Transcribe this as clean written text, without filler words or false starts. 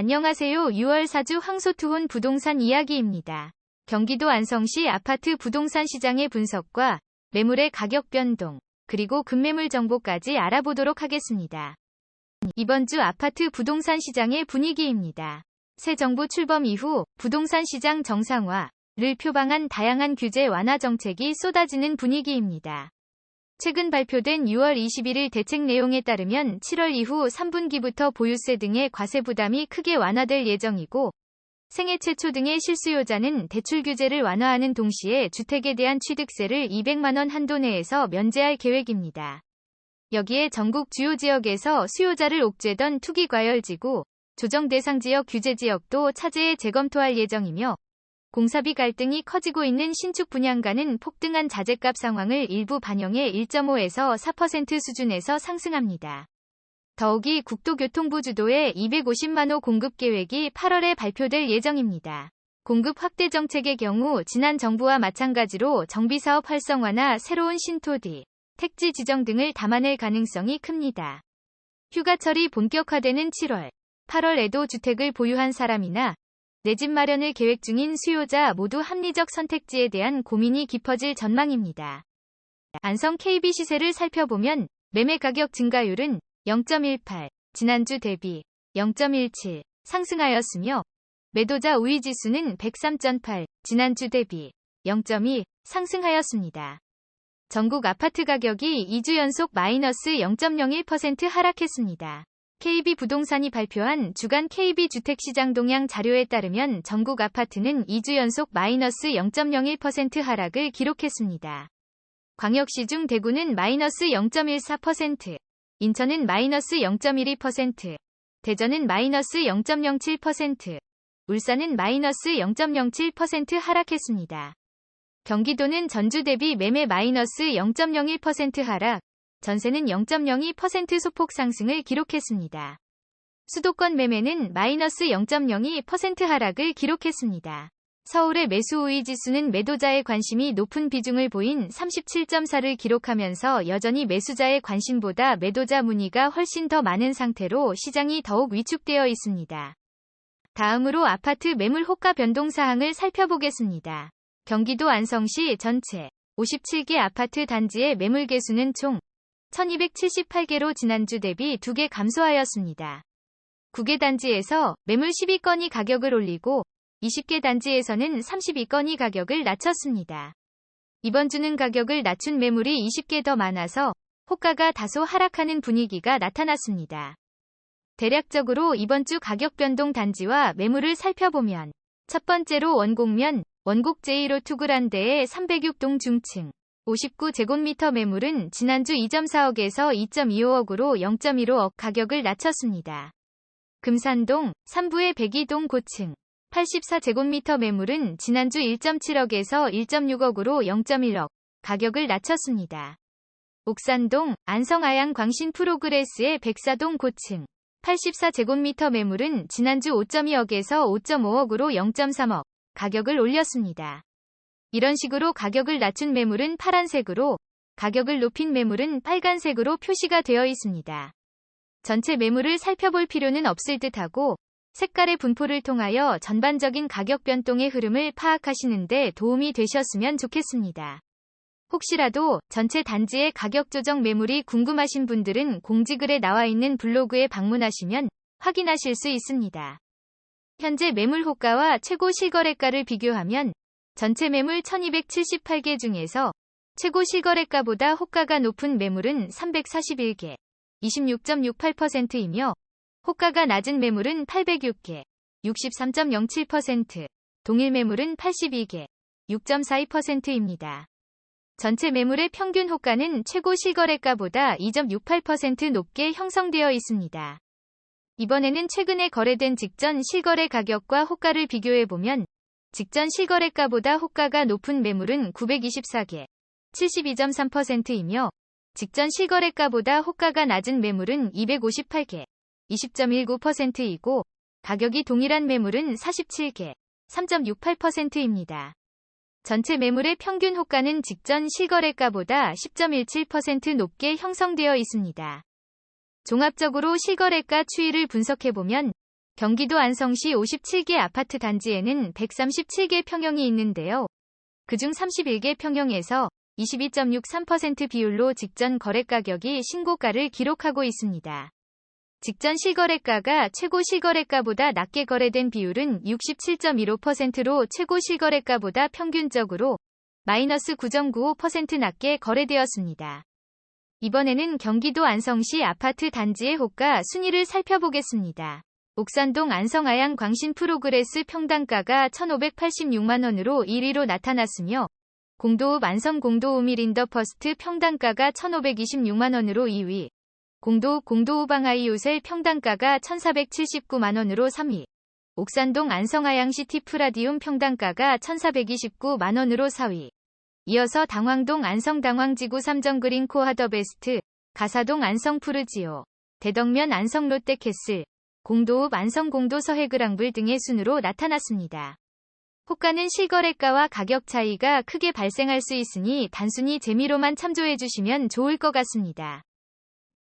안녕하세요. 6월 4주 황소투혼 부동산 이야기입니다. 경기도 안성시 아파트 부동산 시장의 분석과 매물의 가격 변동, 그리고 급매물 정보까지 알아보도록 하겠습니다. 이번 주 아파트 부동산 시장의 분위기입니다. 새 정부 출범 이후 부동산 시장 정상화를 표방한 다양한 규제 완화 정책이 쏟아지는 분위기입니다. 최근 발표된 6월 21일 대책 내용에 따르면 7월 이후 3분기부터 보유세 등의 과세 부담이 크게 완화될 예정이고, 생애 최초 등의 실수요자는 대출 규제를 완화하는 동시에 주택에 대한 취득세를 200만 원 한도 내에서 면제할 계획입니다. 여기에 전국 주요 지역에서 수요자를 옥죄던 투기과열지구, 조정 대상 지역 규제 지역도 차제에 재검토할 예정이며, 공사비 갈등이 커지고 있는 신축 분양가는 폭등한 자재값 상황을 일부 반영해 1.5에서 4% 수준에서 상승합니다. 더욱이 국토교통부 주도의 250만 호 공급 계획이 8월에 발표될 예정입니다. 공급 확대 정책의 경우 지난 정부와 마찬가지로 정비사업 활성화나 새로운 신토지, 택지 지정 등을 담아낼 가능성이 큽니다. 휴가철이 본격화되는 7월, 8월에도 주택을 보유한 사람이나 내 집 마련을 계획 중인 수요자 모두 합리적 선택지에 대한 고민이 깊어질 전망입니다. 안성 KB 시세를 살펴보면 매매 가격 증가율은 0.18, 지난주 대비 0.17 상승하였으며, 매도자 우위 지수는 103.8, 지난주 대비 0.2 상승하였습니다. 전국 아파트 가격이 2주 연속 마이너스 0.01% 하락했습니다. KB부동산이 발표한 주간 KB주택시장 동향 자료에 따르면 전국 아파트는 2주 연속 마이너스 0.01% 하락을 기록했습니다. 광역시 중 대구는 마이너스 0.14%, 인천은 마이너스 0.12%, 대전은 마이너스 0.07%, 울산은 마이너스 0.07% 하락했습니다. 경기도는 전주 대비 매매 마이너스 0.01% 하락, 전세는 0.02% 소폭 상승을 기록했습니다. 수도권 매매는 마이너스 0.02% 하락을 기록했습니다. 서울의 매수 우위 지수는 매도자의 관심이 높은 비중을 보인 37.4를 기록하면서 여전히 매수자의 관심보다 매도자 문의가 훨씬 더 많은 상태로 시장이 더욱 위축되어 있습니다. 다음으로 아파트 매물 호가 변동 사항을 살펴보겠습니다. 경기도 안성시 전체 57개 아파트 단지의 매물 개수는 총 1278개로 지난주 대비 2개 감소하였습니다. 9개 단지에서 매물 12건이 가격을 올리고 20개 단지에서는 32건이 가격을 낮췄습니다. 이번 주는 가격을 낮춘 매물이 20개 더 많아서 호가가 다소 하락하는 분위기가 나타났습니다. 대략적으로 이번 주 가격 변동 단지와 매물을 살펴보면, 첫 번째로 원곡면, 원곡 제1호 투그란데의 306동 중층 59제곱미터 매물은 지난주 2.4억에서 2.25억으로 0.15억 가격을 낮췄습니다. 금산동, 3부의 102동 고층 84제곱미터 매물은 지난주 1.7억에서 1.6억으로 0.1억 가격을 낮췄습니다. 옥산동, 안성아양 광신 프로그레스의 104동 고층 84제곱미터 매물은 지난주 5.2억에서 5.5억으로 0.3억 가격을 올렸습니다. 이런 식으로 가격을 낮춘 매물은 파란색으로, 가격을 높인 매물은 빨간색으로 표시가 되어 있습니다. 전체 매물을 살펴볼 필요는 없을 듯하고, 색깔의 분포를 통하여 전반적인 가격 변동의 흐름을 파악하시는데 도움이 되셨으면 좋겠습니다. 혹시라도 전체 단지의 가격 조정 매물이 궁금하신 분들은 공지글에 나와 있는 블로그에 방문하시면 확인하실 수 있습니다. 현재 매물 호가와 최고 실거래가를 비교하면 전체 매물 1278개 중에서 최고 실거래가보다 호가가 높은 매물은 341개, 26.68%이며 호가가 낮은 매물은 806개, 63.07%, 동일 매물은 82개, 6.42%입니다. 전체 매물의 평균 호가는 최고 실거래가보다 2.68% 높게 형성되어 있습니다. 이번에는 최근에 거래된 직전 실거래 가격과 호가를 비교해보면, 직전 실거래가보다 호가가 높은 매물은 924개, 72.3%이며 직전 실거래가보다 호가가 낮은 매물은 258개, 20.19%이고 가격이 동일한 매물은 47개, 3.68%입니다. 전체 매물의 평균 호가는 직전 실거래가보다 10.17% 높게 형성되어 있습니다. 종합적으로 실거래가 추이를 분석해보면 경기도 안성시 57개 아파트 단지에는 137개 평형이 있는데요. 그중 31개 평형에서 22.63% 비율로 직전 거래가격이 신고가를 기록하고 있습니다. 직전 실거래가가 최고 실거래가보다 낮게 거래된 비율은 67.15%로 최고 실거래가보다 평균적으로 마이너스 9.95% 낮게 거래되었습니다. 이번에는 경기도 안성시 아파트 단지의 호가 순위를 살펴보겠습니다. 옥산동 안성아양 광신 프로그레스 평당가가 1,586만원으로 1위로 나타났으며 공도읍 안성 공도읍 일인더퍼스트 평당가가 1,526만원으로 2위, 공도읍 앙하이오셀 평당가가 1,479만원으로 3위, 옥산동 안성아양 시티프라디움 평당가가 1,429만원으로 4위, 이어서 당황동 안성당황지구 삼정그린 코하더베스트, 가사동 안성푸르지오, 대덕면 안성롯데캐슬, 공도읍 안성공도 서해그랑불 등의 순으로 나타났습니다. 호가는 실거래가와 가격 차이가 크게 발생할 수 있으니 단순히 재미로만 참조해주시면 좋을 것 같습니다.